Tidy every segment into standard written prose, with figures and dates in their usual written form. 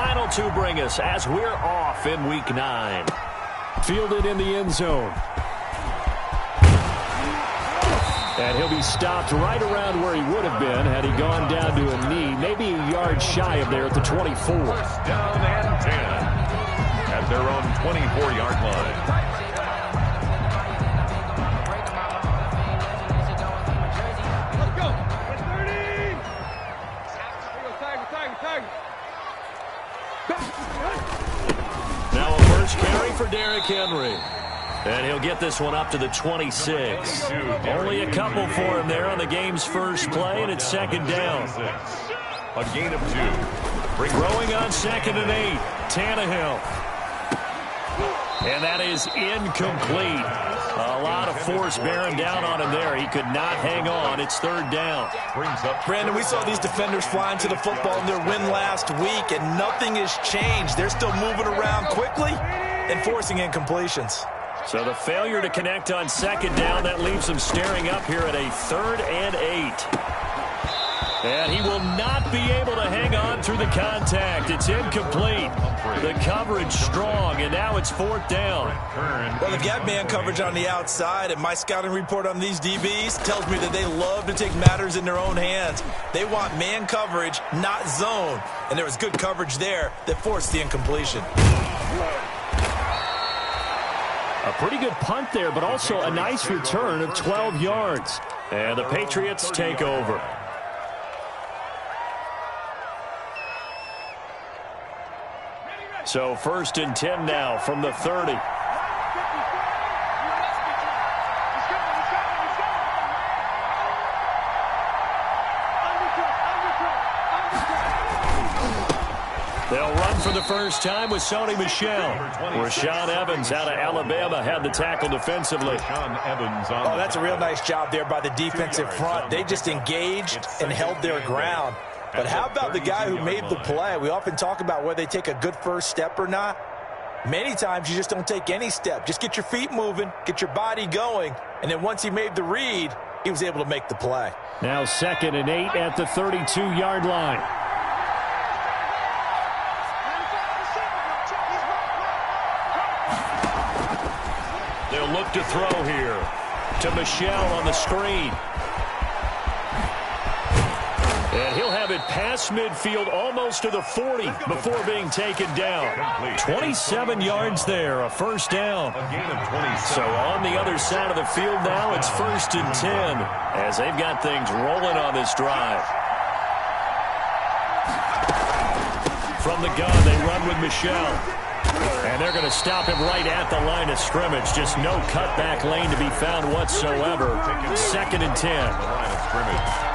final two bring us as we're off in Week 9. Fielded in the end zone. And he'll be stopped right around where he would have been had he gone down to a knee, maybe a yard shy of there at the 24. First down and 10 at their own 24-yard line. Now a first carry for Derrick Henry. And he'll get this one up to the 26. Only a couple for him there on the game's first play, and it's second down. A gain of 2. Throwing on 2nd and 8. Tannehill. And that is incomplete. A lot of force bearing down on him there. He could not hang on. It's third down. Brandon, we saw these defenders flying to the football in their win last week, and nothing has changed. They're still moving around quickly and forcing incompletions. So the failure to connect on 2nd down, that leaves him staring up here at a 3rd and 8. And he will not be able to hang on through the contact. It's incomplete. The coverage strong, and now it's 4th down. Well, they've got man coverage on the outside, and my scouting report on these DBs tells me that they love to take matters in their own hands. They want man coverage, not zone. And there was good coverage there that forced the incompletion. A pretty good punt there, but also a nice return of 12 yards. And the Patriots take over. So 1st and 10 now from the 30. They'll run for the first time with Sony Michel. Rashaan Evans out of Alabama had the tackle defensively. Oh, that's a real nice job there by the defensive front. They just engaged and held their ground. But how about the guy who made the play? We often talk about whether they take a good first step or not. Many times you just don't take any step. Just get your feet moving, get your body going, and then once he made the read, he was able to make the play. Now 2nd and 8 at the 32-yard line. They'll look to throw here to Michel on the screen. And he'll have it past midfield almost to the 40 before being taken down. 27 yards there, a first down. So on the other side of the field now, it's 1st and 10 as they've got things rolling on this drive. From the gun, they run with Michel. And they're going to stop him right at the line of scrimmage. Just no cutback lane to be found whatsoever. 2nd and 10.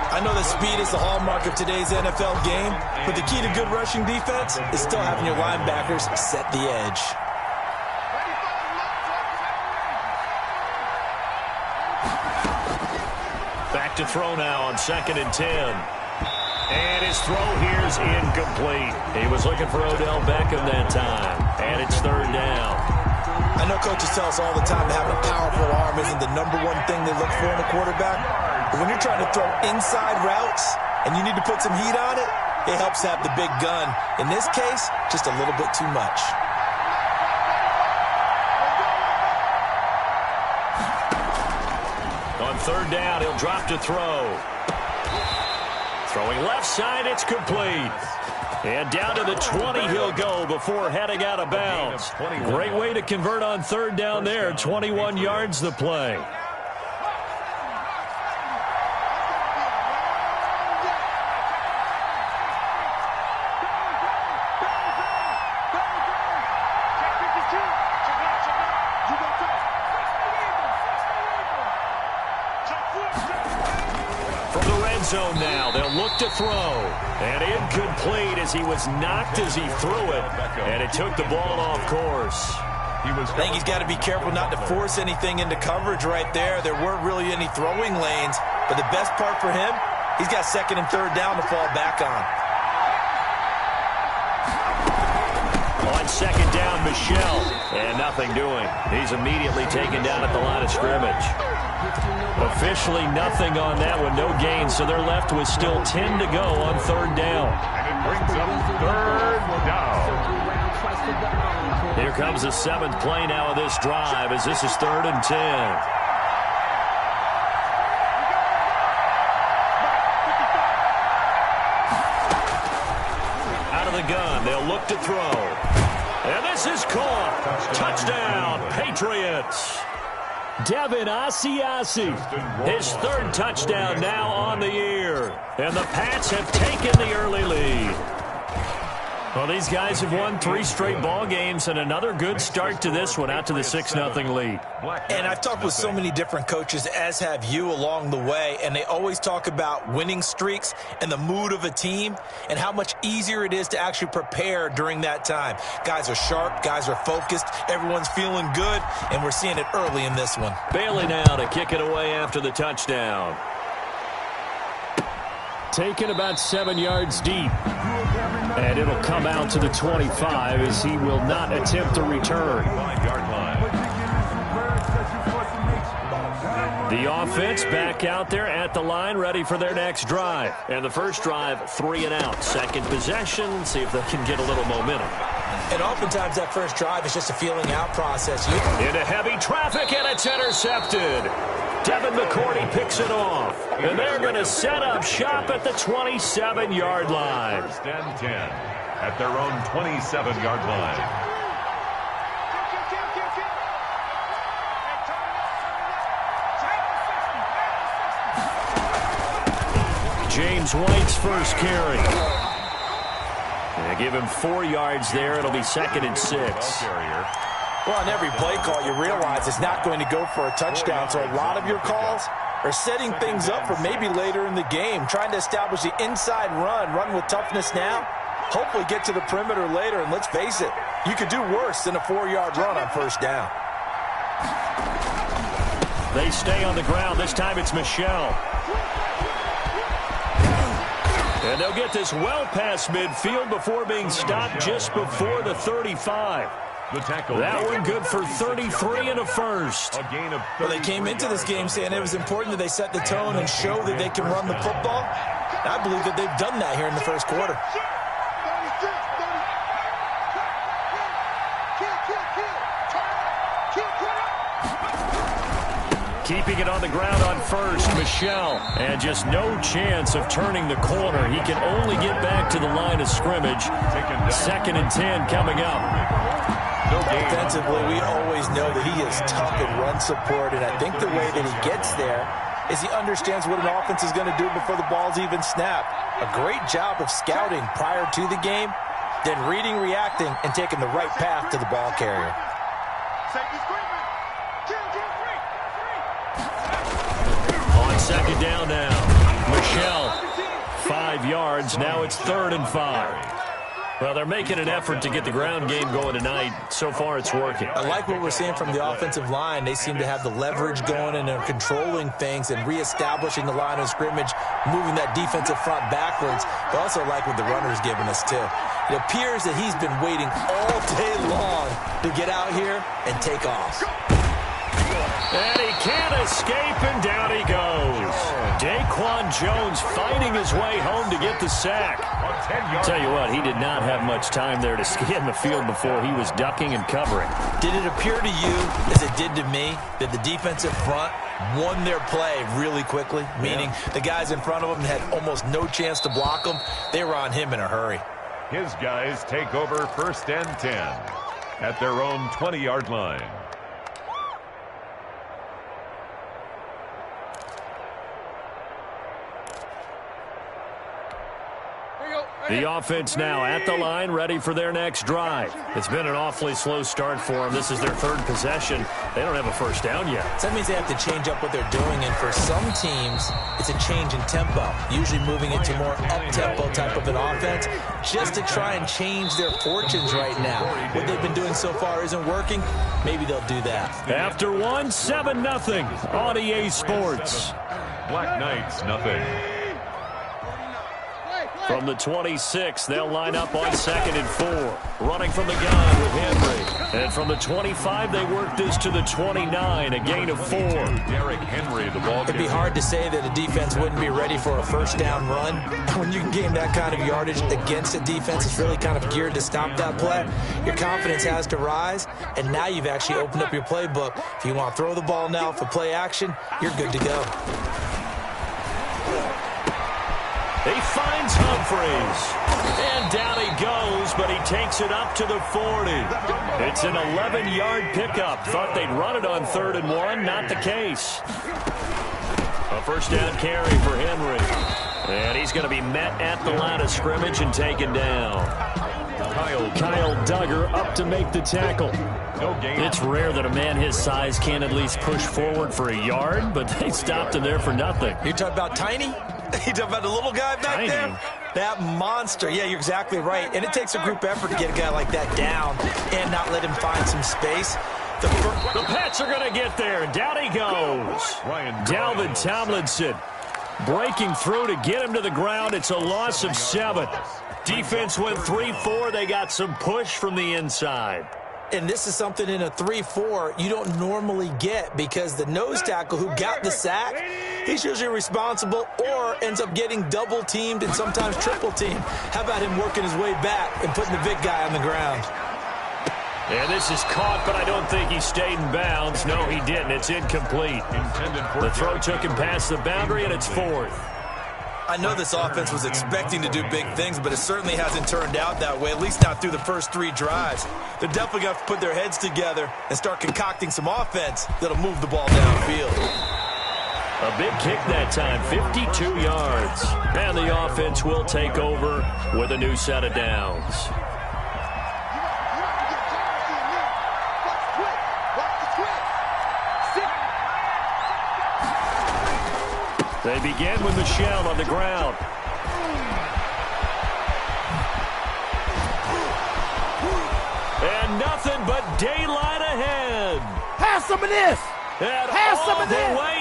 I know that speed is the hallmark of today's NFL game, but the key to good rushing defense is still having your linebackers set the edge. Back to throw now on 2nd and 10. And his throw here is incomplete. He was looking for Odell Beckham that time. And it's 3rd down. I know coaches tell us all the time that having a powerful arm isn't the #1 thing they look for in a quarterback. But when you're trying to throw inside routes and you need to put some heat on it, it helps have the big gun. In this case, just a little bit too much. On 3rd down, he'll drop to throw. Throwing left side, it's complete. And down to the 20 he'll go before heading out of bounds. Great way to convert on 3rd down there. 21 yards the play. Zone now. They'll look to throw. And incomplete as he was knocked as he threw it. And it took the ball off course. I think he's got to be careful not to force anything into coverage right there. There weren't really any throwing lanes. But the best part for him, he's got 2nd and 3rd down to fall back on. On 2nd down, Michel. And nothing doing. He's immediately taken down at the line of scrimmage. Officially nothing on that one, no gain, so they're left with still 10 to go on 3rd down. And it brings up 3rd down. comes the 7th play now of this drive as this is 3rd and 10. Out of the gun, they'll look to throw. And this is caught. Touchdown, Patriots. Devin Asiasi, his 3rd touchdown now on the year. And the Pats have taken the early lead. Well, these guys have won 3 straight ball games and another good start to this one out to the 6-0 lead. And I've talked with so many different coaches, as have you, along the way, and they always talk about winning streaks and the mood of a team and how much easier it is to actually prepare during that time. Guys are sharp, guys are focused, everyone's feeling good, and we're seeing it early in this one. Bailey now to kick it away after the touchdown. Taken about 7 yards deep. And it'll come out to the 25 as he will not attempt a return. The offense back out there at the line, ready for their next drive. And the first drive, 3 and out. Second possession, see if they can get a little momentum. And oftentimes that first drive is just a feeling out process. Into heavy traffic, and it's intercepted. Devin McCourty picks it off. And they're going to set up shop at the 27-yard line. 1st and 10 at their own 27-yard line. James White's first carry. They give him 4 yards there. It'll be 2nd and 6. Well, on every play call, you realize it's not going to go for a touchdown, so a lot of your calls are setting things up for maybe later in the game, trying to establish the inside run with toughness now, hopefully get to the perimeter later, and let's face it, you could do worse than a 4-yard run on 1st down. They stay on the ground. This time it's Michelle. And they'll get this well past midfield before being stopped just before the 35. That one good for 33 and a first. Well, they came into this game saying it was important that they set the tone and show that they can run the football. I believe that they've done that here in the first quarter. Keeping it on the ground on first, Michelle. And just no chance of turning the corner. He can only get back to the line of scrimmage. 2nd and 10 coming up. Defensively, we always know that he is tough in run support, and I think the way that he gets there is he understands what an offense is going to do before the ball's even snapped. A great job of scouting prior to the game, then reading, reacting, and taking the right path to the ball carrier. On 2nd down now, Michelle, 5 yards. Now it's 3rd and 5. Well, they're making an effort to get the ground game going tonight. So far, it's working. I like what we're seeing from the offensive line. They seem to have the leverage going, and they're controlling things and reestablishing the line of scrimmage, moving that defensive front backwards. But also like what the runner's giving us, too. It appears that he's been waiting all day long to get out here and take off. And he can't escape, and down he goes. Daquan Jones fighting his way home to get the sack. Tell you what, he did not have much time there to scan the field before he was ducking and covering. Did it appear to you, as it did to me, that the defensive front won their play really quickly? Meaning the guys in front of him had almost no chance to block him. They were on him in a hurry. His guys take over 1st and 10 at their own 20-yard line. The offense now at the line, ready for their next drive. It's been an awfully slow start for them. This is their 3rd possession. They don't have a 1st down yet. So that means they have to change up what they're doing, and for some teams, it's a change in tempo, usually moving it to more up-tempo type of an offense, just to try and change their fortunes right now. What they've been doing so far isn't working. Maybe they'll do that. After one, 7-0 on EA Sports. Black Knights, nothing. From the 26, they'll line up on 2nd and 4. Running from the gun with Henry. And from the 25, they work this to the 29, a gain of 4. Derrick Henry, the ball. It'd be hard to say that a defense wouldn't be ready for a first down run. When you can gain that kind of yardage against a defense that's really kind of geared to stop that play, your confidence has to rise, and now you've actually opened up your playbook. If you want to throw the ball now for play action, you're good to go. He finds Humphreys. And down he goes, but he takes it up to the 40. It's an 11-yard pickup. Thought they'd run it on 3rd and 1. Not the case. A first down carry for Henry. And he's going to be met at the line of scrimmage and taken down. Kyle Duggar up to make the tackle. It's rare that a man his size can at least push forward for a yard, but they stopped him there for nothing. You talking about tiny? You talking about the little guy back there? That monster. Yeah, you're exactly right. And it takes a group effort to get a guy like that down and not let him find some space. The Pats are going to get there. Down he goes. Dalvin Tomlinson breaking through to get him to the ground. It's a loss of 7. Defense went 3-4. They got some push from the inside. And this is something in a 3-4 you don't normally get, because the nose tackle who got the sack, he's usually responsible or ends up getting double teamed and sometimes triple teamed. How about him working his way back and putting the big guy on the ground? And this is caught, but I don't think he stayed in bounds. No, he didn't. It's incomplete. The throw took him past the boundary, and it's 4th. I know this offense was expecting to do big things, but it certainly hasn't turned out that way, at least not through the first 3 drives. They're definitely going to have to put their heads together and start concocting some offense that'll move the ball downfield. A big kick that time, 52 yards. And the offense will take over with a new set of downs. They begin with Michel on the ground. And nothing but daylight ahead. Have some of this. And Have all some of the this. way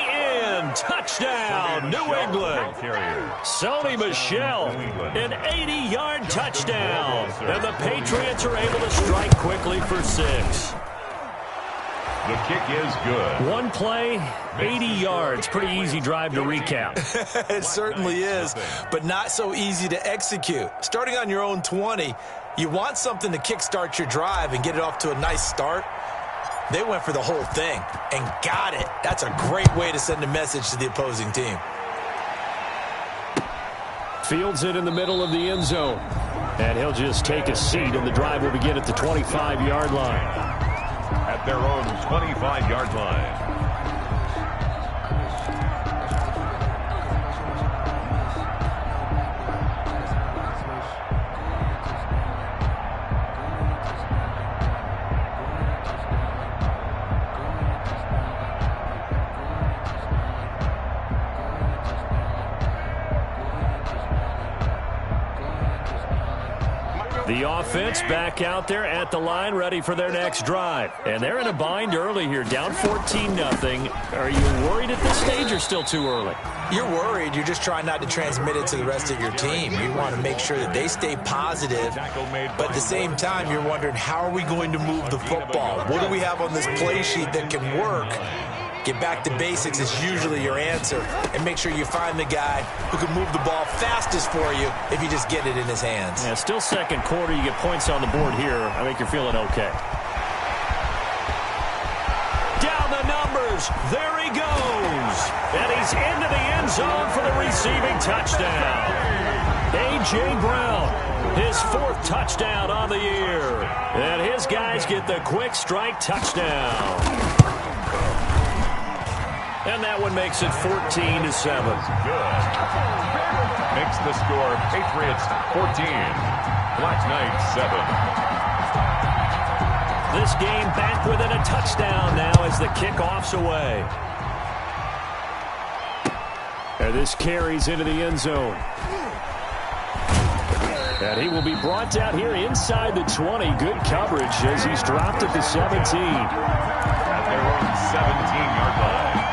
in. Touchdown, New England. Sony Michel, an 80-yard touchdown. And the Patriots are able to strike quickly for 6. The kick is good. One play, 80 yards. Pretty easy drive to recap. It certainly is, but not so easy to execute. Starting on your own 20, you want something to kickstart your drive and get it off to a nice start. They went for the whole thing and got it. That's a great way to send a message to the opposing team. Fields it in the middle of the end zone. And he'll just take a seat, and the drive will begin at the 25-yard line. At their own 25-yard line. The offense back out there at the line, ready for their next drive. And they're in a bind early here, down 14-0. Are you worried at this stage or still too early? You're worried. You're just trying not to transmit it to the rest of your team. You want to make sure that they stay positive, but at the same time, you're wondering, how are we going to move the football? What do we have on this play sheet that can work? Get back to basics is usually your answer, and make sure you find the guy who can move the ball fastest for you if you just get it in his hands. Yeah, still second quarter. You get points on the board here. I think you're feeling okay. Down the numbers. There he goes. And he's into the end zone for the receiving touchdown. A.J. Brown, his 4th touchdown on the year. And his guys get the quick strike touchdown. And that one makes it 14-7. Good. Makes the score Patriots 14, Black Knights 7. This game back within a touchdown now as the kickoff's away. And this carries into the end zone. And he will be brought down here inside the 20. Good coverage as he's dropped at the 17. At their own 17-yard line.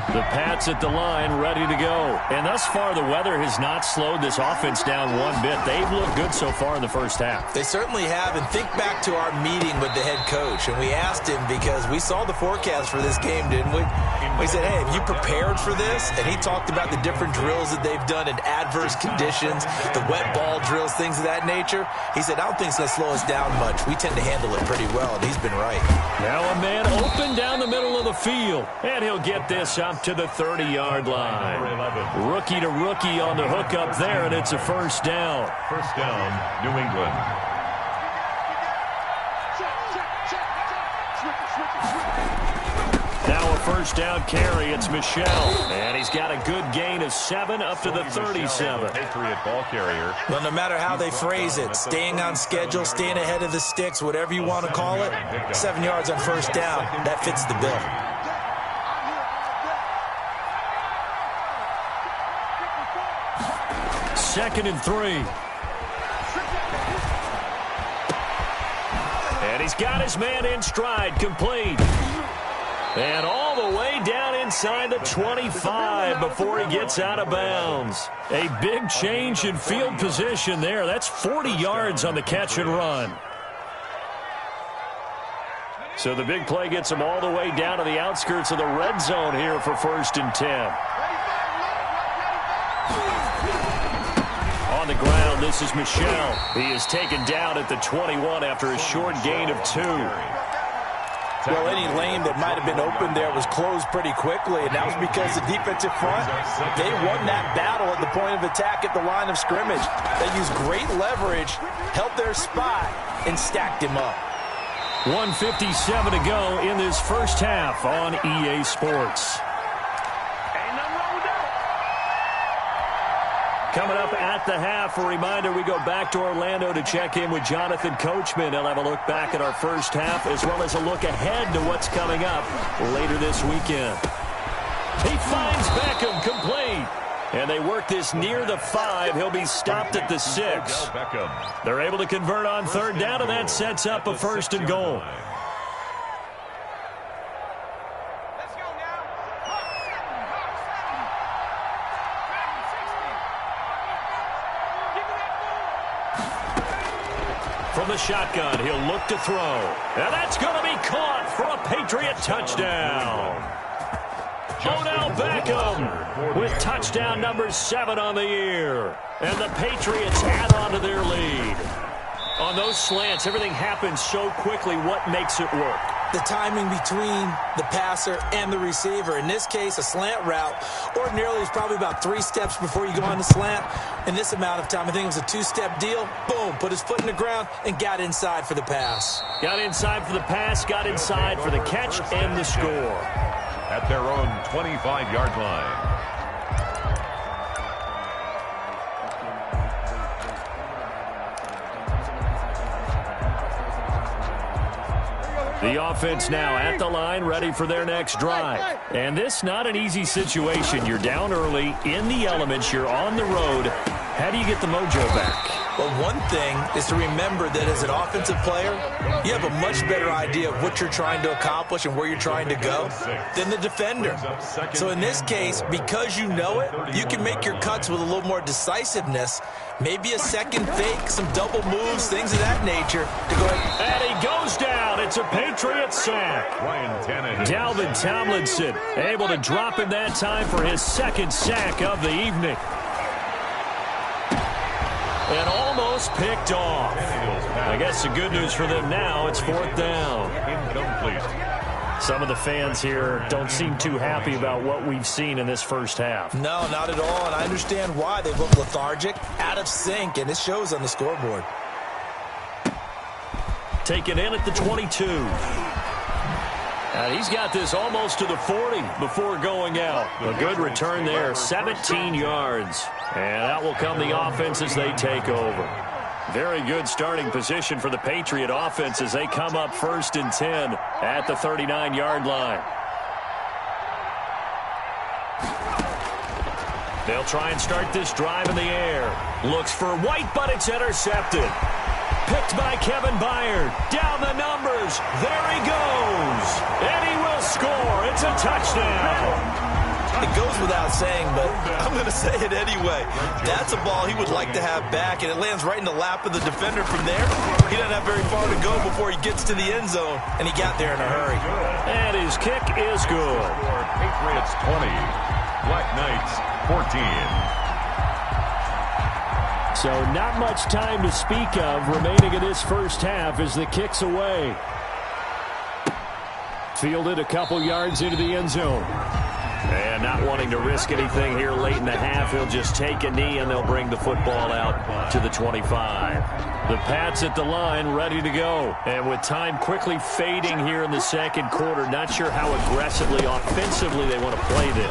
The Pats at the line, ready to go. And thus far, the weather has not slowed this offense down one bit. They've looked good so far in the first half. They certainly have. And think back to our meeting with the head coach. And we asked him, because we saw the forecast for this game, didn't we? We said, hey, have you prepared for this? And he talked about the different drills that they've done in adverse conditions, the wet ball drills, things of that nature. He said, I don't think it's going to slow us down much. We tend to handle it pretty well, and he's been right. Now a man open down the middle of the field, and he'll get this up to the 30-yard line. Rookie to rookie on the hook up there, and it's a first down. First down, New England. Now a first down carry. It's Michel. And he's got a good gain of 7 up to the 37. Patriot ball carrier. Well, no matter how they phrase it, staying on schedule, staying ahead of the sticks, whatever you want to call it, 7 yards on first down, that fits the bill. Second and 3. And he's got his man in stride, complete. And all the way down inside the 25 before he gets out of bounds. A big change in field position there. That's 40 yards on the catch and run. So the big play gets him all the way down to the outskirts of the red zone here for 1st and 10. On the ground, this is Michel. He is taken down at the 21 after a short gain of 2. Well, any lane that might have been open there was closed pretty quickly, and that was because the defensive front, they won that battle at the point of attack at the line of scrimmage. They used great leverage, held their spot, and stacked him up. 1:57 to go in this first half on EA Sports. Coming up at the half, a reminder, we go back to Orlando to check in with Jonathan Coachman. He'll have a look back at our first half as well as a look ahead to what's coming up later this weekend. He finds Beckham complete. And they work this near the 5. He'll be stopped at the 6. They're able to convert on third down, and that sets up a 1st and goal. From the shotgun, he'll look to throw. And that's going to be caught for a Patriot touchdown. Odell Beckham with touchdown number 7 on the year. And the Patriots add on to their lead. On those slants, everything happens so quickly. What makes it work? The timing between the passer and the receiver. In this case, a slant route ordinarily is probably about 3 steps before you go on the slant. In this amount of time, I think it was a 2-step deal. Boom, put his foot in the ground and got inside for the pass. Got inside for the pass, got inside for the catch and the score. At their own 25-yard line. The offense now at the line, ready for their next drive. And this not an easy situation. You're down early, in the elements, you're on the road. How do you get the mojo back? Well, one thing is to remember that as an offensive player, you have a much better idea of what you're trying to accomplish and where you're trying to go than the defender. So in this case, because you know it, you can make your cuts with a little more decisiveness. Maybe a second fake, some double moves, things of that nature to go ahead. And he goes down. It's a Patriot sack. Dalvin Tomlinson able to drop him that time for his 2nd sack of the evening. And almost picked off. I guess the good news for them now, it's 4th down. Incomplete. Some of the fans here don't seem too happy about what we've seen in this first half. No, not at all, and I understand why. They look lethargic, out of sync, and it shows on the scoreboard. Taken in at the 22. And he's got this almost to the 40 before going out. A good return there, 17 yards. And out will come the offense as they take over. Very good starting position for the Patriot offense as they come up 1st and 10 at the 39-yard line. They'll try and start this drive in the air. Looks for White, but it's intercepted. Picked by Kevin Byard. Down the numbers. There he goes. And he will score. It's a touchdown. It goes without saying, but I'm going to say it anyway. That's a ball he would like to have back, and it lands right in the lap of the defender from there. He doesn't have very far to go before he gets to the end zone, and he got there in a hurry. And his kick is good. Patriots 20, Black Knights 14. So not much time to speak of remaining in this first half as the kick's away. Fielded a couple yards into the end zone. And not wanting to risk anything here late in the half, he'll just take a knee and they'll bring the football out to the 25. The Pats at the line ready to go. And with time quickly fading here in the second quarter, not sure how aggressively, offensively they want to play this.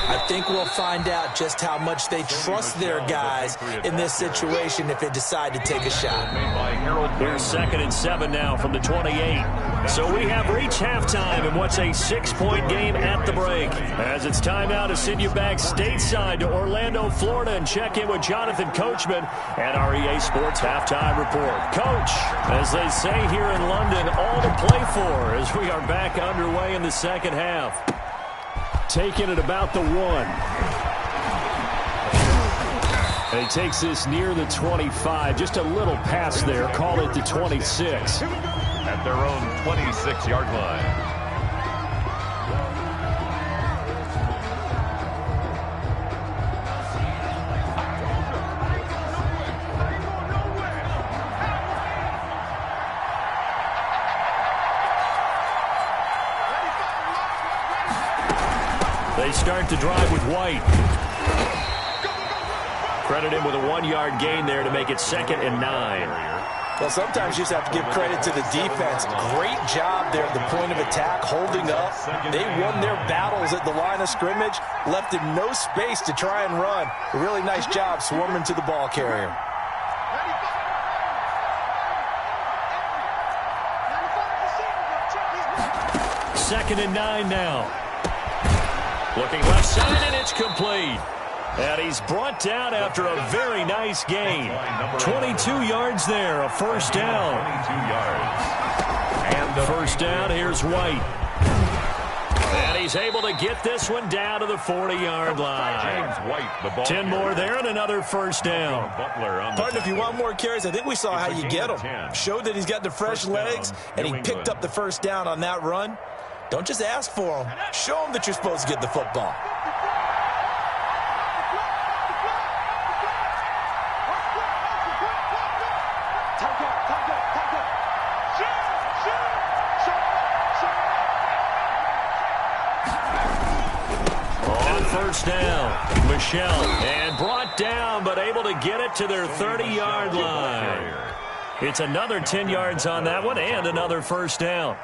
I think we'll find out just how much they trust their guys in this situation if they decide to take a shot. Here's 2nd and 7 now from the 28. So we have reached halftime in what's a 6-point game at the break. As it's time now to send you back stateside to Orlando, Florida, and check in with Jonathan Coachman at our EA Sports Halftime Report. Coach, as they say here in London, all to play for as we are back underway in the second half. Taking it about the 1. And he takes this near the 25. Just a little pass there. Call it the 26. At their own 26-yard line. They start the drive with White. Credit him with a 1-yard gain there to make it 2nd and 9. Well, sometimes you just have to give credit to the defense. Great job there at the point of attack, holding up. They won their battles at the line of scrimmage, left him no space to try and run. A really nice job swarming to the ball carrier. Second and 9 now. Looking left side, and it's complete. And he's brought down after a very nice gain. 22 yards there, a first down. 22 yards. And the first down, here's White. And he's able to get this one down to the 40-yard line. 10 more there and another first down. Partner, if you want more carries, I think we saw how you get them. Showed that he's got the fresh legs, and he picked up the first down on that run. Don't just ask for them. Show them that you're supposed to get the football. On first down, Michelle. And brought down, but able to get it to their 30-yard line. It's another 10 yards on that one and another first down.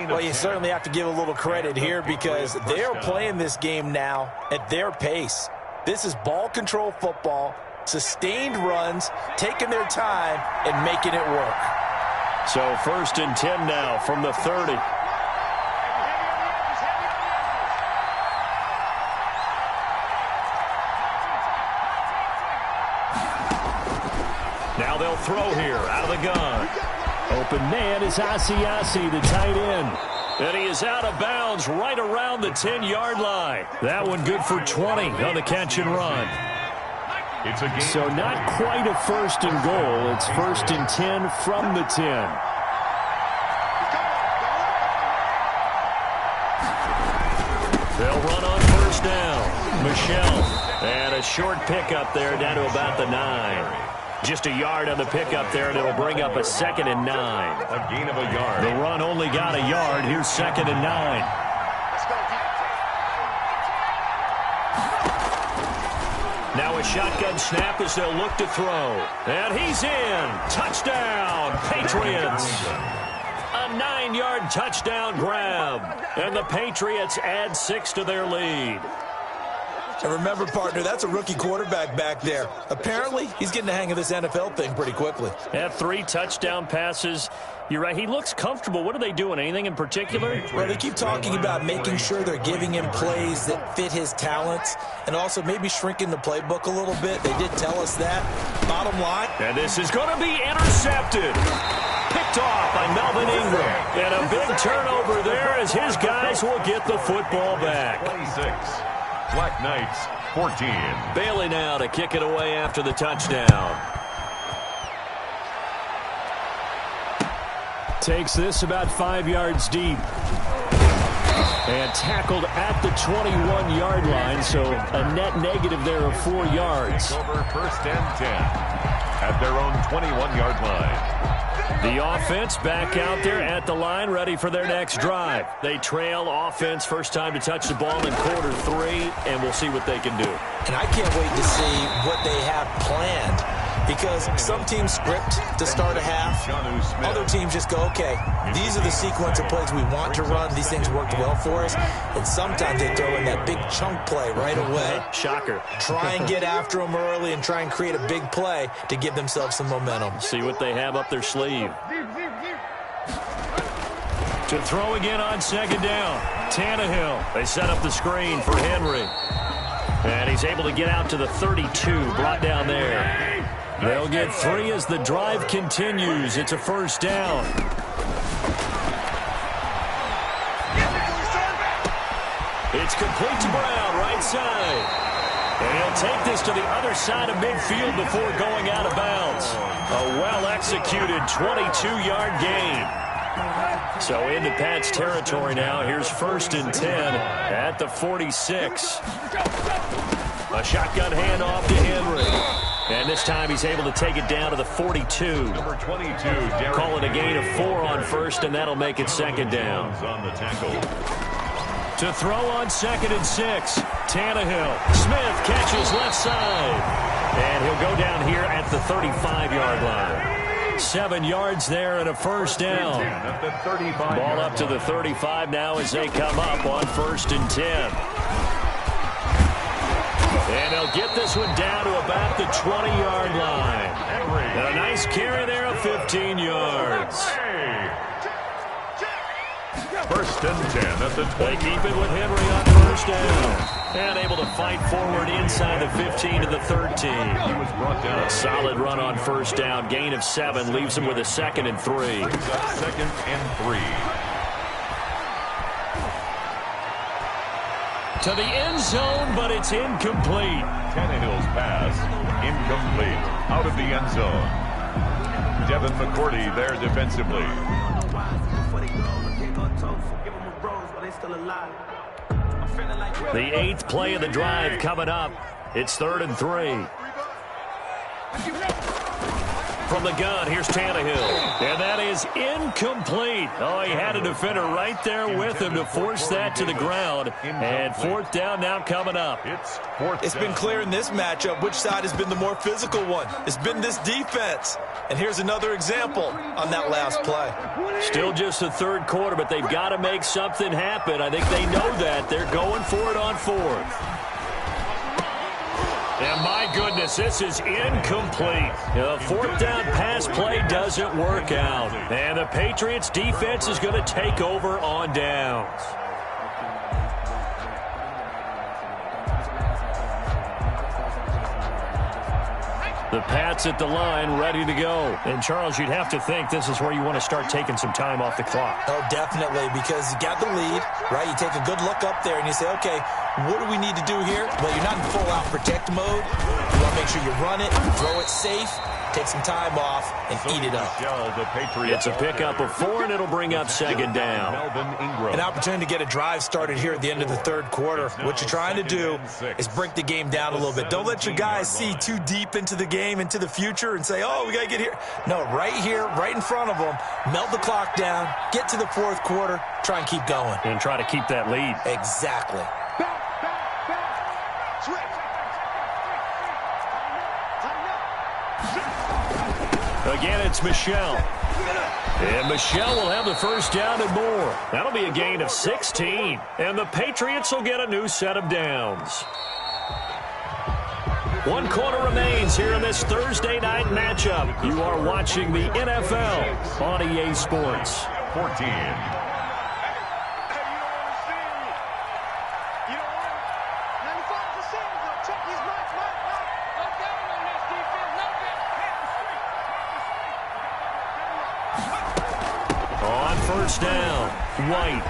Well, you certainly have to give a little credit here because they're playing this game now at their pace. This is ball control football, sustained runs, taking their time and making it work. So 1st and 10 now from the 30. Now they'll throw here out of the gun. Open man is Asiasi, the tight end. And he is out of bounds right around the 10-yard line. That one good for 20 on the catch and run. So not quite a 1st and goal. It's 1st and 10 from the 10. They'll run on first down. Michelle. And a short pickup there down to about the 9. Just a yard on the pickup there, and it'll bring up a 2nd and 9. A gain of a yard. The run only got a yard. Here's 2nd and 9. Now a shotgun snap as they'll look to throw. And he's in. Touchdown, Patriots. A 9-yard touchdown grab. And the Patriots add 6 to their lead. And remember, partner, that's a rookie quarterback back there. Apparently, he's getting the hang of this NFL thing pretty quickly. Had 3 touchdown passes. You're right. He looks comfortable. What are they doing? Anything in particular? Well, they keep talking about making sure they're giving him plays that fit his talents and also maybe shrinking the playbook a little bit. They did tell us that. Bottom line. And this is going to be intercepted. Picked off by Melvin Ingram. And a big turnover there as his guys will get the football back. 26. Black Knights 14. Bailey now to kick it away after the touchdown. Takes this about 5 yards deep. And tackled at the 21-yard line, so a net negative there of 4 yards. Over first and 10 at their own 21-yard line. The offense back out there at the line, ready for their next drive. They trail offense, first time to touch the ball in quarter 3, and we'll see what they can do. And I can't wait to see what they have planned, because some teams script to start a half. Other teams just go, okay, these are the sequence of plays we want to run. These things worked well for us. And sometimes they throw in that big chunk play right away. Shocker. Try and get after them early and try and create a big play to give themselves some momentum. See what they have up their sleeve. To throw again on second down. Tannehill. They set up the screen for Henry. And he's able to get out to the 32, brought down there. They'll get 3 as the drive continues. It's a first down. It's complete to Brown, right side. And he'll take this to the other side of midfield before going out of bounds. A well-executed 22-yard gain. So into Pat's territory now. Here's first and 10 at the 46. A shotgun handoff to Henry. And this time he's able to take it down to the 42. Number 22, call it a gain of 4 on first, and that'll make it second down. On the tackle. To throw on second and 6. Tannehill. Smith catches left side. And he'll go down here at the 35-yard line. 7 yards there and a first down. Ball up to the 35 now as they come up on first and 10. And they'll get this one down to about the 20-yard line. And a nice carry there of 15 yards. First and 10 at the 20. They keep it with Henry on first down. And able to fight forward inside the 15 to the 13. He was brought down. A solid run on first down. Gain of 7 leaves him with a second and 3. Second and 3. To the end zone, but it's incomplete. Tannehill's pass, incomplete, out of the end zone. Devin McCourty there defensively. The 8th play of the drive coming up. It's 3rd and 3. From the gun, here's Tannehill. And that is incomplete. Oh, he had a defender right there with him to force that to the ground. And 4th down now coming up. It's been clear in this matchup which side has been the more physical one. It's been this defense. And here's another example on that last play. Still just the 3rd quarter, but they've got to make something happen. I think they know that. They're going for it on 4th. And my goodness, this is incomplete. The 4th down pass play doesn't work out. And the Patriots defense is going to take over on downs. The Pats at the line, ready to go. And, Charles, you'd have to think this is where you want to start taking some time off the clock. Oh, definitely, because you got the lead, right? You take a good look up there and you say, okay, what do we need to do here? Well, you're not in full-out protect mode. You want to make sure you run it, throw it safe, take some time off, and eat it up. It's a pickup of 4, and it'll bring up second down. An opportunity to get a drive started here at the end of the 3rd quarter. What you're trying to do is break the game down a little bit. Don't let your guys see too deep into the game, into the future, and say, oh, we got to get here. No, right here, right in front of them, melt the clock down, get to the 4th quarter, try and keep going. And try to keep that lead. Exactly. Again, it's Michel. And Michel will have the first down and more. That'll be a gain of 16. And the Patriots will get a new set of downs. 1 quarter remains here in this Thursday night matchup. You are watching the NFL on EA Sports. 14. On first down, White.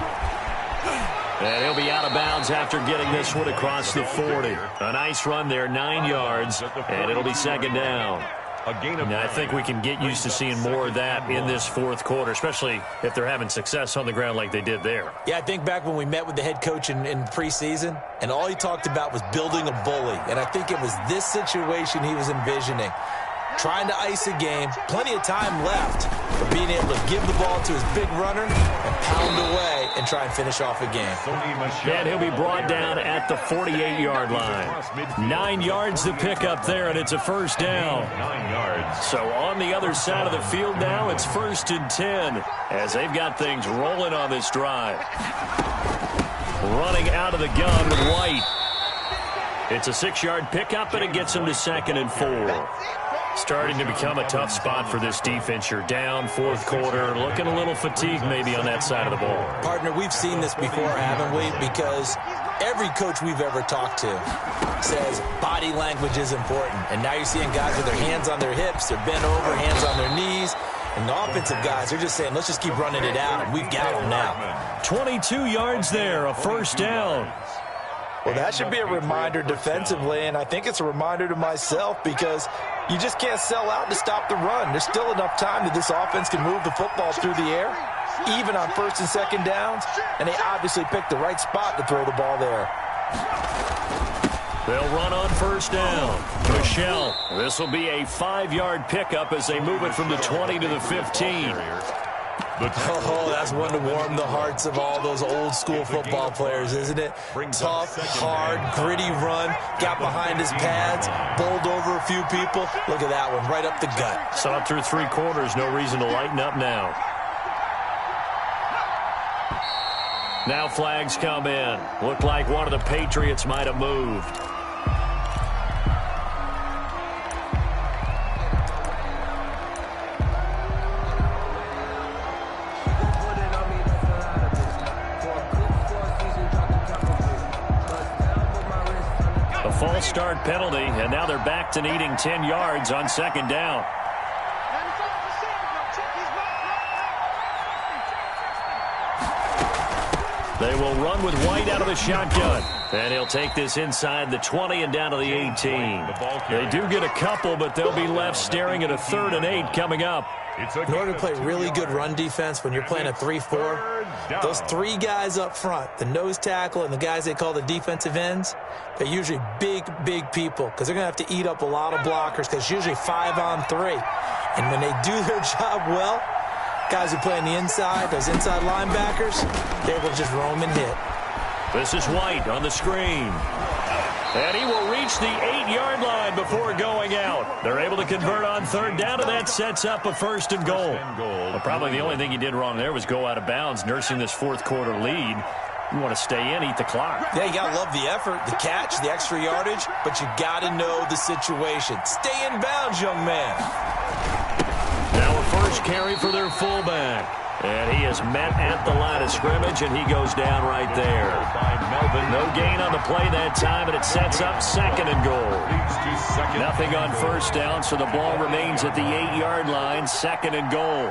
And he'll be out of bounds after getting this one across the 40. A nice run there, 9 yards, and it'll be second down. Now, I think we can get used to seeing more of that in this fourth quarter, especially if they're having success on the ground like they did there. Yeah, I think back when we met with the head coach in preseason, and all he talked about was building a bully. And I think it was this situation he was envisioning. Trying to ice a game, plenty of time left, but being able to give the ball to his big runner and pound away and try and finish off a game. And he'll be brought down at the 48-yard line. 9 yards to pick up there, and it's a first down. 9 yards. So on the other side of the field now, it's 1st and 10 as they've got things rolling on this drive. Running out of the gun, White. It's a 6-yard pickup, and it gets him to 2nd and 4. Starting to become a tough spot for this defense. You're down, fourth quarter, looking a little fatigued maybe on that side of the ball. Partner, we've seen this before, haven't we? Because every coach we've ever talked to says body language is important. And now you're seeing guys with their hands on their hips, they're bent over, hands on their knees. And the offensive guys are just saying, let's just keep running it out, and we've got them now. 22 yards there, a first down. Well, that should be a reminder defensively, and I think it's a reminder to myself because you just can't sell out to stop the run. There's still enough time that this offense can move the football through the air, even on 1st and 2nd downs, and they obviously picked the right spot to throw the ball there. They'll run on first down. Michelle, this will be a 5-yard pickup as they move it from the 20 to the 15. Oh, that's one to warm the hearts of all those old-school football players, isn't it? Tough, hard, gritty run, got behind his pads, bowled over a few people. Look at that one, right up the gut. Saw it through 3 quarters, no reason to lighten up now. Now flags come in. Looked like one of the Patriots might have moved. False start penalty, and now they're back to needing 10 yards on 2nd down. They will run with White out of the shotgun. And he'll take this inside the 20 and down to the 18. They do get a couple, but they'll be left staring at a 3rd and 8 coming up. In order to play really good run defense when you're playing a 3-4, those 3 guys up front, the nose tackle and the guys they call the defensive ends, they're usually big, big people because they're going to have to eat up a lot of blockers because it's usually 5 on 3. And when they do their job well, guys who play on the inside, those inside linebackers, they're able to just roam and hit. This is White on the screen. And he will reach the 8-yard line before going out. They're able to convert on 3rd down, and that sets up a 1st and goal. Well, probably the only thing he did wrong there was go out of bounds, nursing this fourth quarter lead. You want to stay in, eat the clock. Yeah, you got to love the effort, the catch, the extra yardage, but you got to know the situation. Stay in bounds, young man. Now a first carry for their fullback. And he is met at the line of scrimmage, and he goes down right there. No gain on the play that time, and it sets up 2nd and goal. Nothing on first down, so the ball remains at the 8-yard line, 2nd and goal.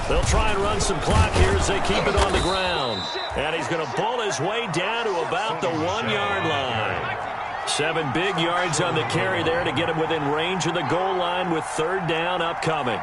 They'll try and run some clock here as they keep it on the ground. And he's going to pull his way down to about the 1-yard line. 7 big yards on the carry there to get him within range of the goal line with 3rd down upcoming.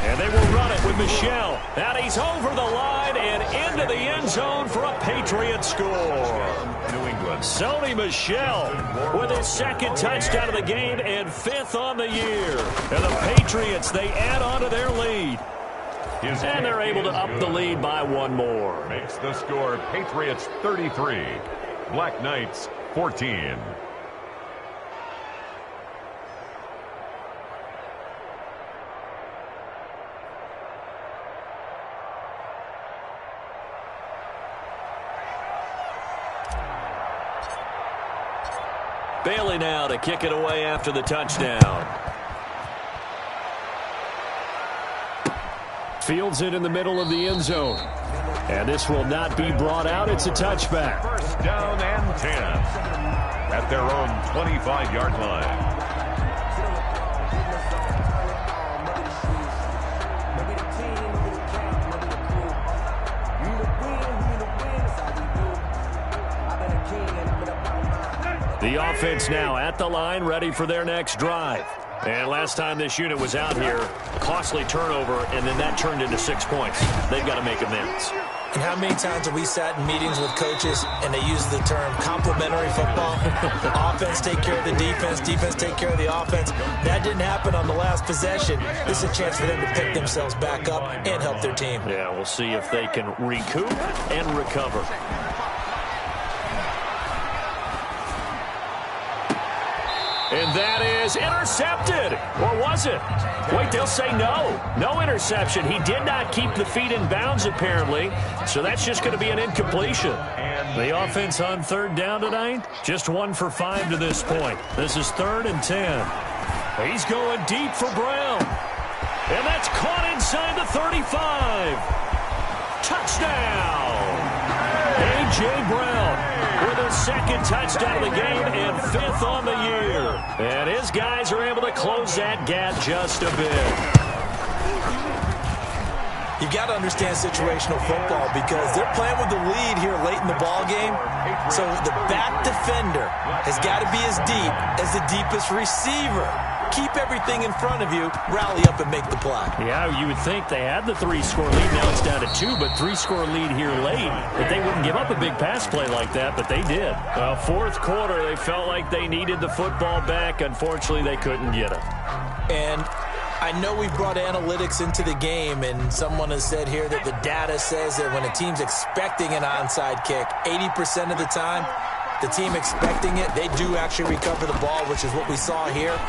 And they will run it with Michelle. And he's over the line and into the end zone for a Patriot score. New England. Sony Michel with his 2nd touchdown of the game and 5th on the year. And the Patriots, they add on to their lead. And they're able to up the lead by 1 more. Makes the score Patriots 33, Black Knights 14. Bailey now to kick it away after the touchdown. Fields it in the middle of the end zone. And this will not be brought out. It's a touchback. First down and 10 at their own 25-yard line. The offense now at the line, ready for their next drive. And last time this unit was out here, costly turnover, and then that turned into 6 points. They've got to make amends. And how many times have we sat in meetings with coaches and they use the term complementary football? Offense take care of the defense, defense take care of the offense. That didn't happen on the last possession. This is a chance for them to pick themselves back up and help their team. Yeah, we'll see if they can recoup and recover. And that is intercepted. Or was it? Wait, they'll say no. No interception. He did not keep the feet in bounds, apparently. So that's just going to be an incompletion. The offense on third down tonight, just 1 for 5 to this point. This is 3rd and 10. He's going deep for Brown. And that's caught inside the 35. Touchdown. A.J. Brown with his 2nd touchdown of the game and 5th on the year. And his guys are able to close that gap just a bit. You've got to understand situational football because they're playing with the lead here late in the ball game. So the back defender has got to be as deep as the deepest receiver. Keep everything in front of you, rally up and make the play. Yeah, you would think they had the 3-score lead. Now it's down to 2, but 3-score lead here late. That they wouldn't give up a big pass play like that, but they did. Fourth quarter, they felt like they needed the football back. Unfortunately, they couldn't get it. And I know we brought analytics into the game, and someone has said here that the data says that when a team's expecting an onside kick, 80% of the time, the team expecting it, they do actually recover the ball, which is what we saw here.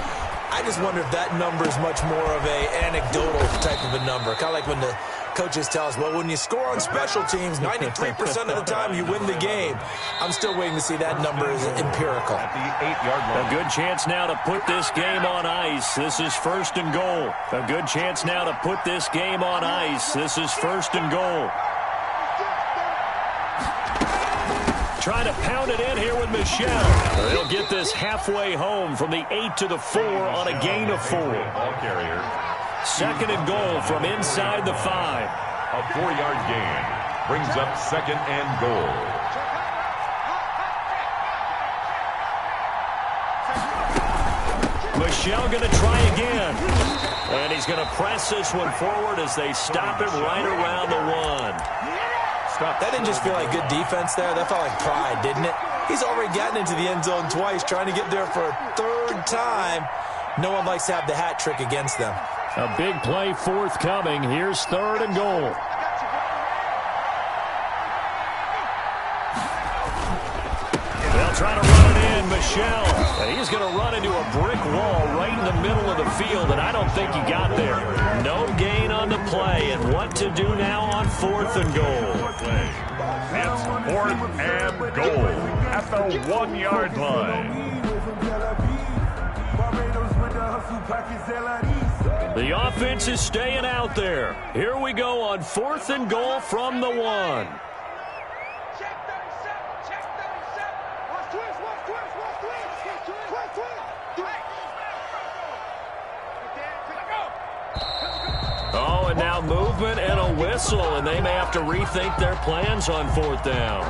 I just wonder if that number is much more of an anecdotal type of a number. Kind of like when the coaches tell us, well, when you score on special teams, 93% of the time you win the game. I'm still waiting to see that number is empirical. At the 8-yard line. A good chance now to put this game on ice. This is 1st and goal. A good chance now to put this game on ice. This is 1st and goal. Trying to pound it in here with Michel. They'll get this halfway home from the 8 to the 4 on a gain of 4. Ball carrier. 2nd and goal from inside the 5. A 4-yard gain brings up 2nd and goal. Michel going to try again. And he's going to press this one forward as they stop it right around the 1. That didn't just feel like good defense there. That felt like pride, didn't it? He's already gotten into the end zone twice, trying to get there for a 3rd time. No one likes to have the hat trick against them. A big play forthcoming. Here's 3rd and goal. They'll try to run it in. Michel. And he's going to run into a brick wall right in the middle of the field, and I don't think he got there. No gain on the play, and what to do now on 4th and goal. It's 4th and goal at the 1-yard line. The offense is staying out there. Here we go on 4th and goal from the 1. Oh, and now movement and a whistle, and they may have to rethink their plans on 4th down.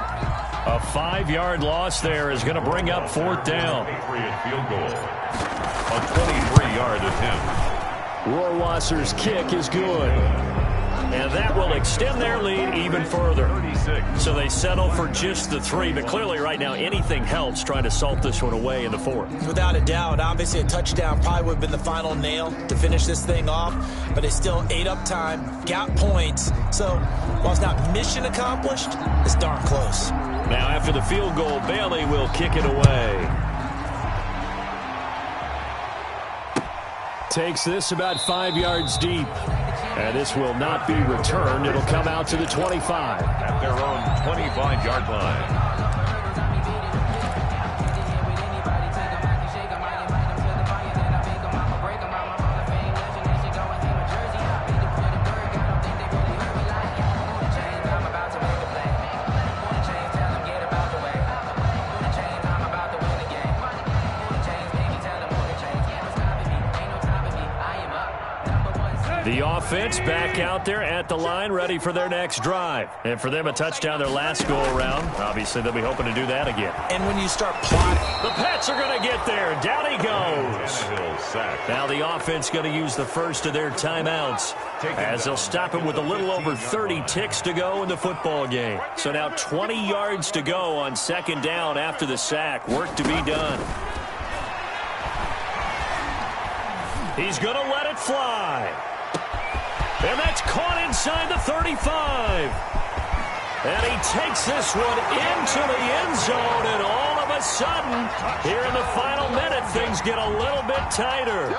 A 5-yard loss there is going to bring up 4th down. Patriot field goal. A 23-yard attempt. Rohrwasser's kick is good. And that will extend their lead even further. So they settle for just the 3. But clearly right now anything helps trying to salt this one away in the 4th. Without a doubt. Obviously a touchdown probably would have been the final nail to finish this thing off. But they still ate up time, got points. So while it's not mission accomplished, it's darn close. Now after the field goal, Bailey will kick it away. Takes this about 5 yards deep. And this will not be returned. It'll come out to the 25. At their own 25-yard line. The offense back out there at the line, ready for their next drive. And for them, a touchdown their last go-around. Obviously, they'll be hoping to do that again. And when you start plotting, the Pats are going to get there. Down he goes. Now the offense going to use the first of their timeouts as they'll stop it with a little over 30 ticks to go in the football game. So now 20 yards to go on second down after the sack. Work to be done. He's going to let it fly. And that's caught inside the 35. And he takes this one into the end zone. And all of a sudden, here in the final minute, things get a little bit tighter.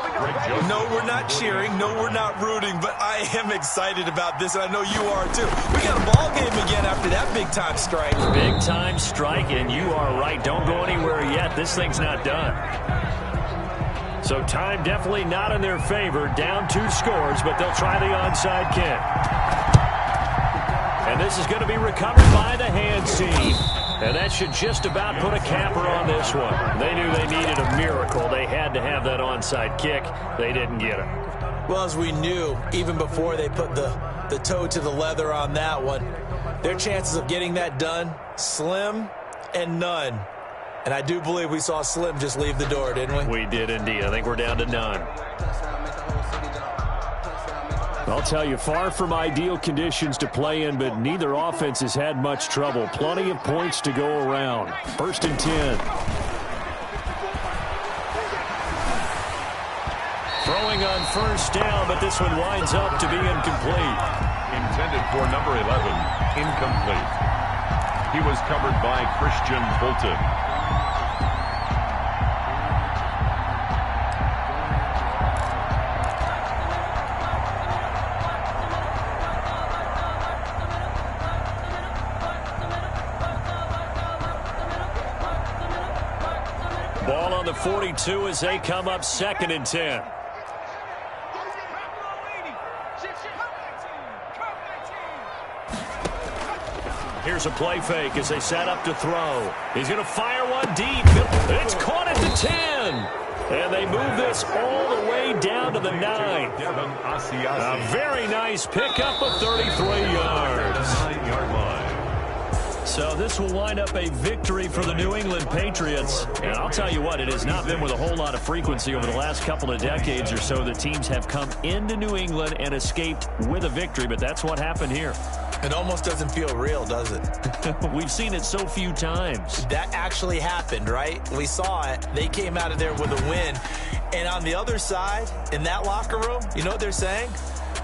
No, we're not cheering. No, we're not rooting. But I am excited about this, and I know you are too. We got a ball game again after that big-time strike. Big-time strike, and you are right. Don't go anywhere yet. This thing's not done. So time definitely not in their favor. Down 2 scores, but they'll try the onside kick. And this is going to be recovered by the hands team. And that should just about put a capper on this one. They knew they needed a miracle. They had to have that onside kick. They didn't get it. Well, as we knew, even before they put the toe to the leather on that one, their chances of getting that done, slim and none. And I do believe we saw Slim just leave the door, didn't we? We did indeed. I think we're down to none. I'll tell you, far from ideal conditions to play in, but neither offense has had much trouble. Plenty of points to go around. 1st and 10. Throwing on first down, but this one winds up to be incomplete. Intended for number 11, incomplete. He was covered by Christian Fulton. Ball on the 42 as they come up 2nd and 10. Here's a play fake as they set up to throw. He's going to fire one deep. It's caught at the 10. And they move this all the way down to the 9. A very nice pickup of 33 yards. So this will wind up a victory for the New England Patriots. And I'll tell you what, it has not been with a whole lot of frequency over the last couple of decades or so that teams have come into New England and escaped with a victory. But that's what happened here. It almost doesn't feel real, does it? We've seen it so few times. That actually happened, right? We saw it. They came out of there with a win. And on the other side, in that locker room, you know what they're saying?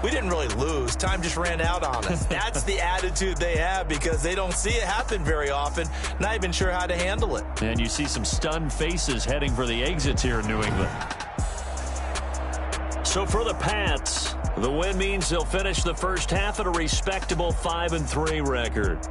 We didn't really lose. Time just ran out on us. That's the attitude they have because they don't see it happen very often. Not even sure how to handle it. And you see some stunned faces heading for the exits here in New England. So for the Pats, the win means they'll finish the first half at a respectable 5-3 record.